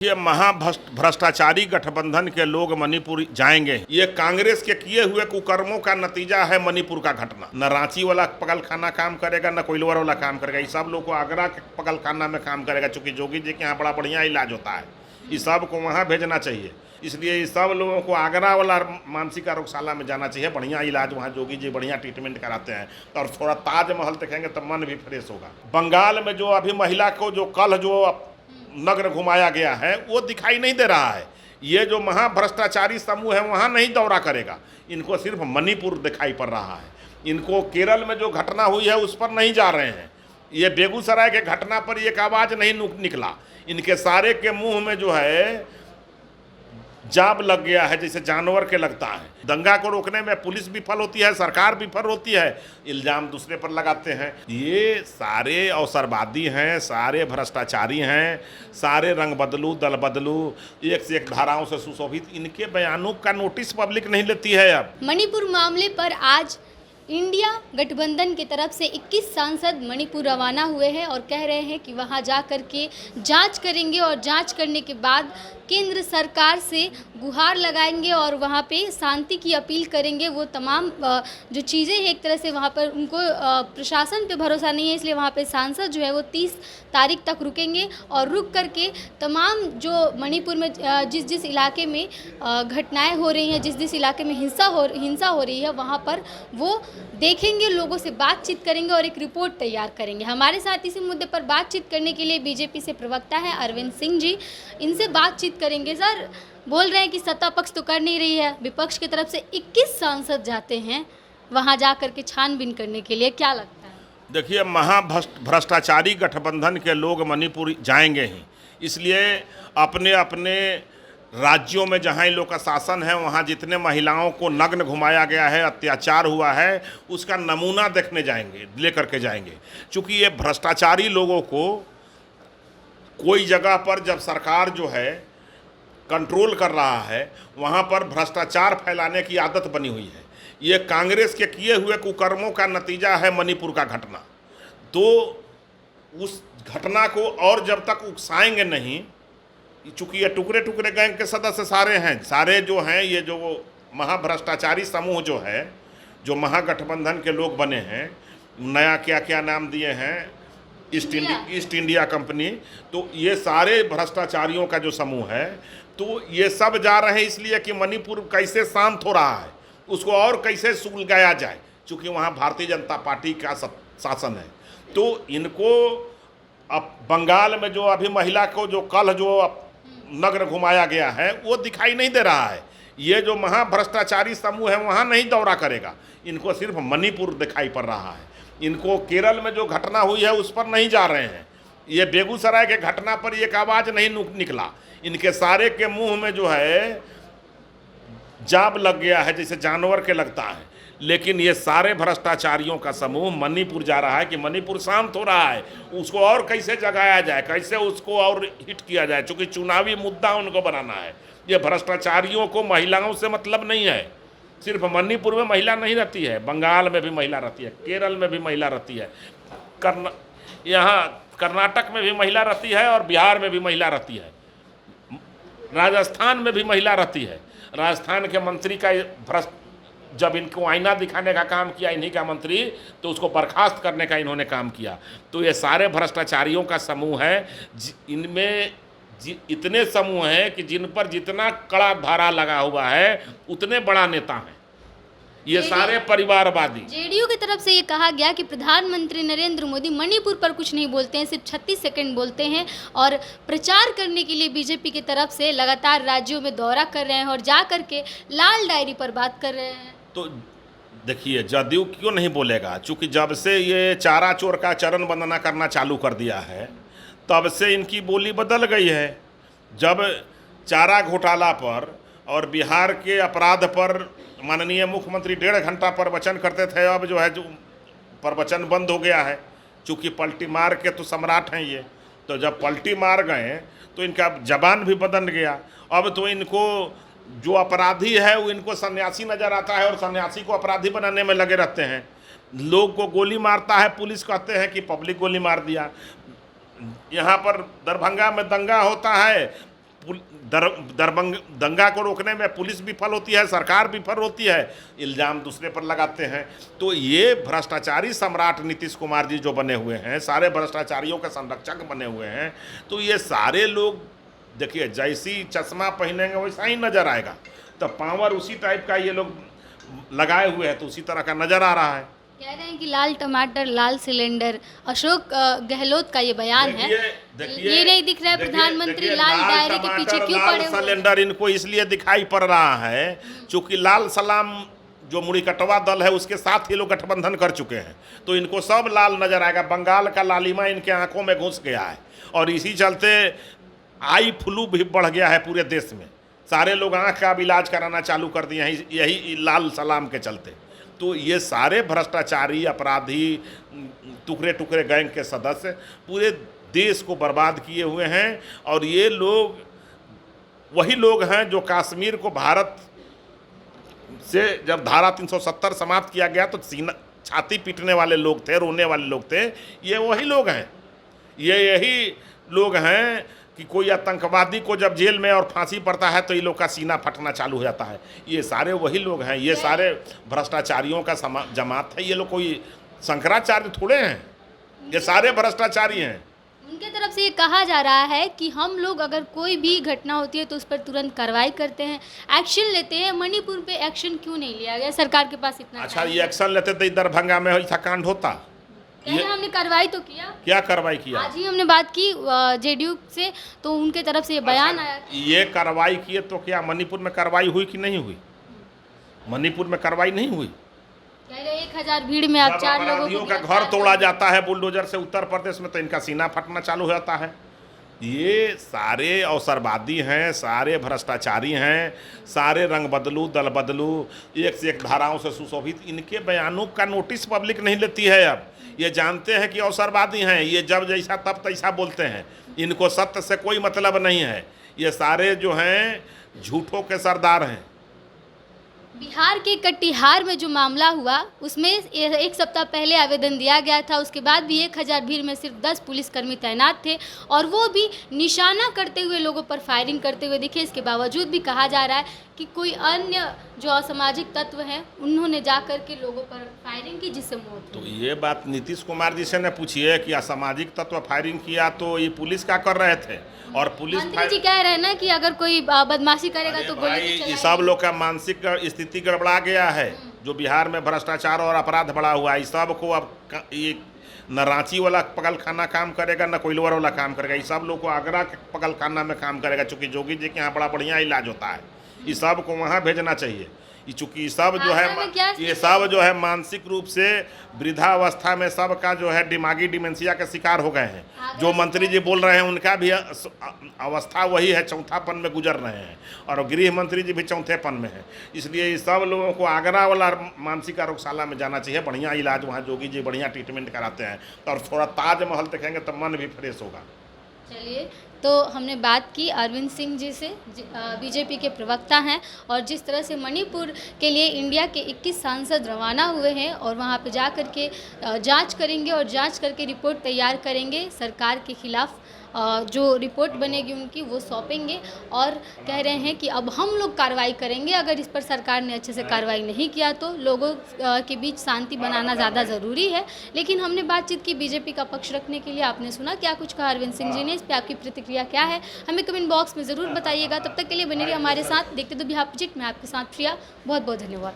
ये महाभ्रष्टाचारी गठबंधन के लोग मणिपुर जाएंगे। ये कांग्रेस के किए हुए कुकर्मों का नतीजा है मणिपुर का घटना। न रांची वाला पगलखाना काम करेगा, न कोइलवर वाला काम करेगा। ये सब लोग को आगरा के पगलखाना में काम करेगा, चूंकि जोगी जी के यहाँ बड़ा बढ़िया इलाज होता है। इस सब को वहाँ भेजना चाहिए। इसलिए इस सब लोगों को आगरा वाला मानसिक रोगशाला में जाना चाहिए। बढ़िया इलाज वहाँ जोगी जी बढ़िया ट्रीटमेंट कराते हैं। और थोड़ा ताजमहल देखेंगे तो मन भी फ्रेश होगा। बंगाल में जो अभी महिला को जो कल जो नग्न घुमाया गया है वो दिखाई नहीं दे रहा है। ये जो महाभ्रष्टाचारी समूह है वहाँ नहीं दौरा करेगा। इनको सिर्फ मणिपुर दिखाई पड़ रहा है। इनको केरल में जो घटना हुई है उस पर नहीं जा रहे हैं। ये बेगूसराय के घटना पर एक आवाज़ नहीं निकला। इनके सारे के मुंह में जो है जाब लग गया है, जैसे जानवर के लगता है। दंगा को रोकने में पुलिस विफल होती है, सरकार विफल होती है, इल्जाम दूसरे पर लगाते हैं। ये सारे अवसरवादी हैं, सारे भ्रष्टाचारी हैं, सारे रंग बदलू दल बदलू, एक से एक धाराओं से सुशोभित। इनके बयानों का नोटिस पब्लिक नहीं लेती है। अब मणिपुर मामले पर आज इंडिया गठबंधन की तरफ से 21 सांसद मणिपुर रवाना हुए हैं और कह रहे हैं कि वहां जा कर के जांच करेंगे और जांच करने के बाद केंद्र सरकार से गुहार लगाएंगे और वहां पे शांति की अपील करेंगे। वो तमाम जो चीज़ें हैं, एक तरह से वहां पर उनको प्रशासन पे भरोसा नहीं है, इसलिए वहां पे सांसद जो है वो 30 तारीख तक रुकेंगे और रुक करके तमाम जो मणिपुर में जिस इलाके में घटनाएं हो रही हैं, जिस इलाके में हिंसा हो रही है, वहाँ पर वो देखेंगे, लोगों से बातचीत करेंगे और एक रिपोर्ट तैयार करेंगे। हमारे साथ इसी मुद्दे पर बातचीत करने के लिए बीजेपी से प्रवक्ता है अरविंद सिंह जी, इनसे बातचीत करेंगे। सर, बोल रहे हैं कि सत्ता पक्ष तो कर नहीं रही है, विपक्ष की तरफ से 21 सांसद जाते हैं वहां जा करके छानबीन करने के लिए, क्या लगता है? देखिए, महाभ्रष्टाचारी गठबंधन के लोग मणिपुर जाएंगे ही। इसलिए अपने अपने राज्यों में जहाँ इन लोग का शासन है, वहाँ जितने महिलाओं को नग्न घुमाया गया है, अत्याचार हुआ है, उसका नमूना देखने जाएंगे, लेकर के जाएंगे। चूँकि ये भ्रष्टाचारी लोगों को कोई जगह पर जब सरकार जो है कंट्रोल कर रहा है, वहाँ पर भ्रष्टाचार फैलाने की आदत बनी हुई है। ये कांग्रेस के किए हुए कुकर्मों का नतीजा है मणिपुर का घटना। तो उस घटना को और जब तक उकसाएंगे नहीं, चूँकि ये टुकड़े टुकड़े गैंग के सदस्य सारे हैं, सारे जो हैं, ये जो महाभ्रष्टाचारी समूह जो है, जो महागठबंधन के लोग बने हैं, नया क्या क्या नाम दिए हैं, ईस्ट इंडिया कंपनी, तो ये सारे भ्रष्टाचारियों का जो समूह है, तो ये सब जा रहे हैं इसलिए कि मणिपुर कैसे शांत हो रहा है, उसको और कैसे सुलगाया जाए। चूँकि वहाँ भारतीय जनता पार्टी का शासन है, तो इनको अब बंगाल में जो अभी महिला को जो कल जो नग्न घुमाया गया है वो दिखाई नहीं दे रहा है। ये जो महाभ्रष्टाचारी समूह है वहाँ नहीं दौरा करेगा। इनको सिर्फ मणिपुर दिखाई पड़ रहा है। इनको केरल में जो घटना हुई है उस पर नहीं जा रहे हैं। ये बेगूसराय के घटना पर एक आवाज़ नहीं निकला। इनके सारे के मुंह में जो है जाब लग गया है, जैसे जानवर के लगता है। लेकिन ये सारे भ्रष्टाचारियों का समूह मणिपुर जा रहा है कि मणिपुर शांत हो रहा है, उसको और कैसे जगाया जाए, कैसे उसको और हिट किया जाए। चूँकि चुनावी मुद्दा उनको बनाना है। ये भ्रष्टाचारियों को महिलाओं से मतलब नहीं है। सिर्फ मणिपुर में महिला नहीं रहती है, बंगाल में भी महिला रहती है, केरल में भी महिला रहती है, यहाँ कर्नाटक में भी महिला रहती है और बिहार में भी महिला रहती है, राजस्थान में भी महिला रहती है। राजस्थान के मंत्री का जब इनको आईना दिखाने का काम किया इन्हीं का मंत्री, तो उसको बर्खास्त करने का इन्होंने काम किया। तो ये सारे भ्रष्टाचारियों का समूह है। इनमें इतने समूह हैं कि जिन पर जितना कड़ा धारा लगा हुआ है उतने बड़ा नेता हैं। ये सारे परिवारवादी। जेडीयू की तरफ से ये कहा गया कि प्रधानमंत्री नरेंद्र मोदी मणिपुर पर कुछ नहीं बोलते हैं, सिर्फ 36 सेकंड बोलते हैं और प्रचार करने के लिए बीजेपी की तरफ से लगातार राज्यों में दौरा कर रहे हैं और जा करके लाल डायरी पर बात कर रहे हैं। तो देखिए, जदयू क्यों नहीं बोलेगा? चूँकि जब से ये चारा चोर का चरण वंदना करना चालू कर दिया है, तब से इनकी बोली बदल गई है। जब चारा घोटाला पर और बिहार के अपराध पर माननीय मुख्यमंत्री 1.5 घंटा प्रवचन करते थे, अब जो है जो प्रवचन बंद हो गया है। चूँकि पलटी मार के तो सम्राट हैं ये, तो जब पलटी मार गए तो इनका जबान भी बदल गया। अब तो इनको जो अपराधी है वो इनको सन्यासी नज़र आता है और सन्यासी को अपराधी बनाने में लगे रहते हैं। लोग को गोली मारता है, पुलिस कहते हैं कि पब्लिक गोली मार दिया। यहाँ पर दरभंगा में दंगा होता है, दंगा को रोकने में पुलिस विफल होती है, सरकार विफल होती है, इल्ज़ाम दूसरे पर लगाते हैं। तो ये भ्रष्टाचारी सम्राट नीतीश कुमार जी जो बने हुए हैं, सारे भ्रष्टाचारियों के संरक्षक बने हुए हैं। तो ये सारे लोग देखिए, जैसी चश्मा पहनेंगे वैसा ही नज़र आएगा। तो पावर उसी टाइप का ये लोग लगाए हुए हैं, तो उसी तरह का नज़र आ रहा है। कह रहे हैं कि लाल टमाटर लाल सिलेंडर, अशोक गहलोत का ये बयान है। ये नहीं दिख रहा है प्रधानमंत्री लाल दायरे के पीछे क्यों पड़े हुए? सिलेंडर इनको इसलिए दिखाई पड़ रहा है क्योंकि लाल सलाम जो मुड़ीकटवा दल है उसके साथ ये लोग गठबंधन कर चुके हैं, तो इनको सब लाल नजर आएगा। बंगाल का लालिमा इनके आंखों में घुस गया है और इसी चलते आई फ्लू भी बढ़ गया है पूरे देश में। सारे लोग आंख का इलाज कराना चालू कर दिए हैं यही लाल सलाम के चलते। तो ये सारे भ्रष्टाचारी अपराधी टुकड़े टुकड़े गैंग के सदस्य पूरे देश को बर्बाद किए हुए हैं। और ये लोग वही लोग हैं जो कश्मीर को भारत से जब धारा 370 समाप्त किया गया तो सीना छाती पीटने वाले लोग थे, रोने वाले लोग थे। ये वही लोग हैं, यही लोग हैं कि कोई आतंकवादी को जब जेल में और फांसी पड़ता है तो ये लोग का सीना फटना चालू हो जाता है। ये सारे वही लोग हैं, ये सारे भ्रष्टाचारियों का जमात है। ये लोग कोई शंकराचार्य थोड़े हैं, ये सारे भ्रष्टाचारी हैं। उनके तरफ से ये कहा जा रहा है कि हम लोग अगर कोई भी घटना होती है तो उस पर तुरंत कार्रवाई करते हैं, एक्शन लेते हैं। मणिपुर पे एक्शन क्यों नहीं लिया गया? सरकार के पास इतना अच्छा, ये एक्शन लेते तो दरभंगा में ऐसा कांड होता? हमने कार्रवाई तो किया। क्या कार्रवाई किया? आज ही हमने बात की जेडीयू से, तो उनके तरफ से ये बयान आया। ये कार्रवाई किए तो क्या मणिपुर में कार्रवाई हुई कि नहीं हुई? मणिपुर में कार्रवाई नहीं हुई। कह रहे 1000 भीड़ में आप 4 लोगों का घर तोड़ा जाता है बुलडोजर से उत्तर प्रदेश में, तो इनका सीना फटना चालू हो जाता है। ये सारे अवसरवादी हैं, सारे भ्रष्टाचारी हैं, सारे रंग बदलू दल बदलू, एक से एक धाराओं से सुशोभित। इनके बयानों का नोटिस पब्लिक नहीं लेती है। अब ये जानते हैं कि अवसरवादी हैं, ये जब जैसा तब तैसा बोलते हैं, इनको सत्य से कोई मतलब नहीं है। ये सारे जो हैं झूठों के सरदार हैं। बिहार के कटिहार में जो मामला हुआ उसमें 1 सप्ताह पहले आवेदन दिया गया था, उसके बाद भी 1000 भीड़ में सिर्फ 10 पुलिसकर्मी तैनात थे और वो भी निशाना करते हुए लोगों पर फायरिंग करते हुए दिखे। इसके बावजूद भी कहा जा रहा है कि कोई अन्य जो असामाजिक तत्व हैं उन्होंने जाकर के लोगों पर फायरिंग की जिससे मौत। तो ये बात नीतीश कुमार जी से न पूछिए कि असामाजिक तत्व फायरिंग किया तो ये पुलिस क्या कर रहे थे? और पुलिस मंत्री जी कह रहे हैं ना कि अगर कोई बदमाशी करेगा तो गोली ये सब लोग का मानसिक स्थिति गड़बड़ा गया है। जो बिहार में भ्रष्टाचार और अपराध बढ़ा हुआ है, इस सब को अब ये न रांची वाला पगल खाना काम करेगा, न कोइलवर वाला काम करेगा। इस सब लोग को आगरा के पगल खाना में काम करेगा, चूँकि जोगी जी के यहाँ बड़ा बढ़िया इलाज होता है। इस सब को वहाँ भेजना चाहिए। चूँकि सब जो है ये सब जो है मानसिक रूप से वृद्धावस्था में सबका जो है दिमागी डिमेंशिया के शिकार हो गए हैं। जो मंत्री जी बोल रहे हैं उनका भी अवस्था वही है, चौथापन में गुजर रहे हैं, और गृह मंत्री जी भी चौथेपन में है। इसलिए इस सब लोगों को आगरा वाला मानसिक आरोग्यशाला में जाना चाहिए। बढ़िया इलाज वहाँ जोगी जी बढ़िया ट्रीटमेंट कराते हैं, और थोड़ा ताजमहल देखेंगे तो मन भी फ्रेश होगा। चलिए, तो हमने बात की अरविंद सिंह जी से, बीजेपी के प्रवक्ता हैं, और जिस तरह से मणिपुर के लिए इंडिया के 21 सांसद रवाना हुए हैं और वहां पे जा कर के जांच करेंगे और जांच करके रिपोर्ट तैयार करेंगे। सरकार के खिलाफ जो रिपोर्ट बनेगी उनकी वो सौंपेंगे, और कह रहे हैं कि अब हम लोग कार्रवाई करेंगे। अगर इस पर सरकार ने अच्छे से कार्रवाई नहीं किया तो लोगों के बीच शांति बनाना ज़्यादा ज़रूरी है। लेकिन हमने बातचीत की बीजेपी का पक्ष रखने के लिए। आपने सुना क्या कुछ कहा अरविंद सिंह जी ने, इस पर आपकी प्रतिक्रिया क्या है हमें कमेंट बॉक्स में ज़रूर बताइएगा। तब तक के लिए बने रहिए हमारे साथ, देखते तो बिहार प्रोजेक्ट में आपके साथ प्रिया। बहुत बहुत धन्यवाद।